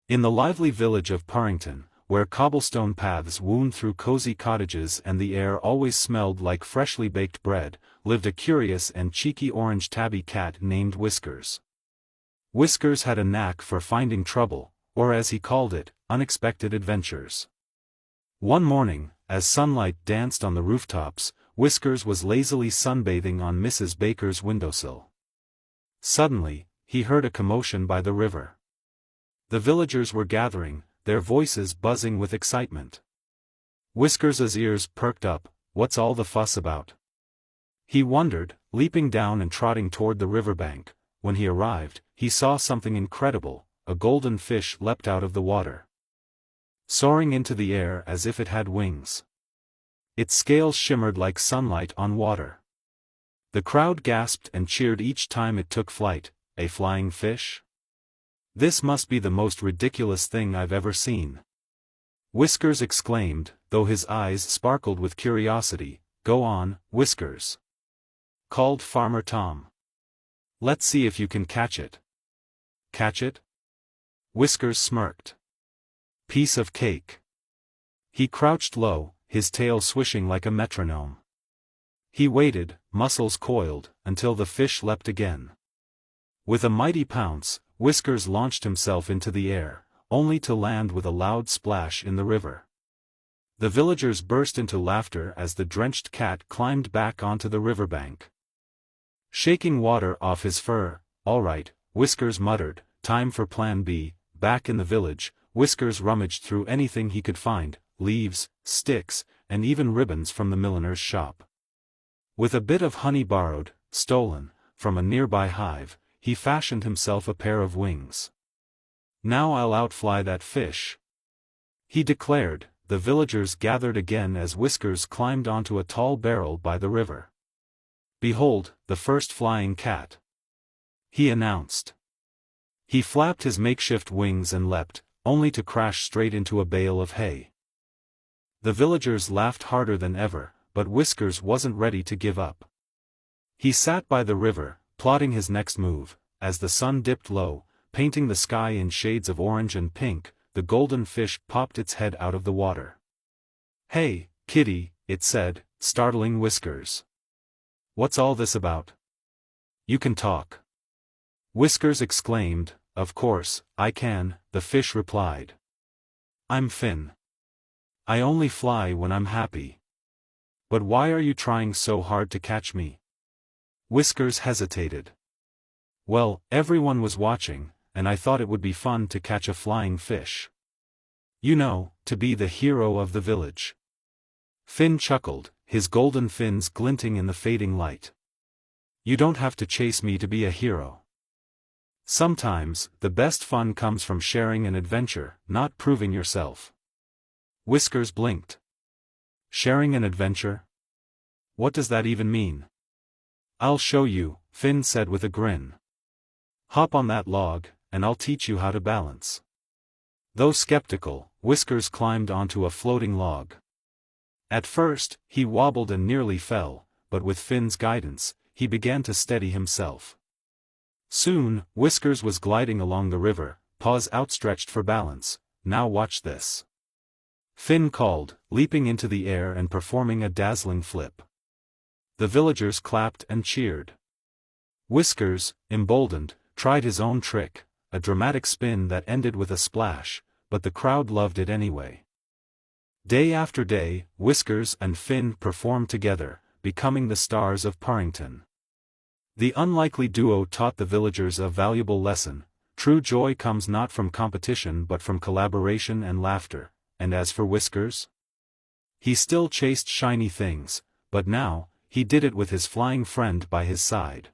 In the lively village of Parrington, where cobblestone paths wound through cozy cottages and the air always smelled like freshly baked bread, lived a curious and cheeky orange tabby cat named Whiskers. Whiskers had a knack for finding trouble, or as he called it, unexpected adventures. One morning, as sunlight danced on the rooftops, Whiskers was lazily sunbathing on Mrs. Baker's windowsill. Suddenly, he heard a commotion by the river. The villagers were gathering, their voices buzzing with excitement. Whiskers's ears perked up. What's all the fuss about? He wondered, leaping down and trotting toward the riverbank. When he arrived, he saw something incredible. A golden fish leapt out of the water, soaring into the air as if it had wings. Its scales shimmered like sunlight on water. The crowd gasped and cheered each time it took flight. A flying fish? This must be the most ridiculous thing I've ever seen. Whiskers exclaimed, though his eyes sparkled with curiosity. Go on, Whiskers, called Farmer Tom. Let's see if you can catch it. Catch it? Whiskers smirked. Piece of cake. He crouched low, his tail swishing like a metronome. He waited, muscles coiled, until the fish leapt again. With a mighty pounce, Whiskers launched himself into the air, only to land with a loud splash in the river. The villagers burst into laughter as the drenched cat climbed back onto the riverbank. Shaking water off his fur, "All right," Whiskers muttered, "time for Plan B." Back in the village, Whiskers rummaged through anything he could find, leaves, sticks, and even ribbons from the milliner's shop. With a bit of honey borrowed, stolen, from a nearby hive, he fashioned himself a pair of wings. "Now I'll outfly that fish," he declared. The villagers gathered again as Whiskers climbed onto a tall barrel by the river. "Behold, the first flying cat," he announced. He flapped his makeshift wings and leapt, only to crash straight into a bale of hay. The villagers laughed harder than ever, but Whiskers wasn't ready to give up. He sat by the river, plotting his next move. As the sun dipped low, painting the sky in shades of orange and pink, the golden fish popped its head out of the water. "Hey, kitty," it said, startling Whiskers. "What's all this about? You can talk." Whiskers exclaimed. "Of course, I can," the fish replied. "I'm Finn. I only fly when I'm happy." "But why are you trying so hard to catch me?" Whiskers hesitated. "Well, everyone was watching, and I thought it would be fun to catch a flying fish. You know, to be the hero of the village." Finn chuckled, his golden fins glinting in the fading light. "You don't have to chase me to be a hero. Sometimes, the best fun comes from sharing an adventure, not proving yourself." Whiskers blinked. "Sharing an adventure? What does that even mean?" "I'll show you," Finn said with a grin. "Hop on that log, and I'll teach you how to balance." Though skeptical, Whiskers climbed onto a floating log. At first, he wobbled and nearly fell, but with Finn's guidance, he began to steady himself. Soon, Whiskers was gliding along the river, paws outstretched for balance. "Now watch this," Finn called, leaping into the air and performing a dazzling flip. The villagers clapped and cheered. Whiskers, emboldened, tried his own trick, a dramatic spin that ended with a splash, but the crowd loved it anyway. Day after day, Whiskers and Finn performed together, becoming the stars of Parrington. The unlikely duo taught the villagers a valuable lesson: true joy comes not from competition but from collaboration and laughter. And as for Whiskers, he still chased shiny things, but now, he did it with his flying friend by his side.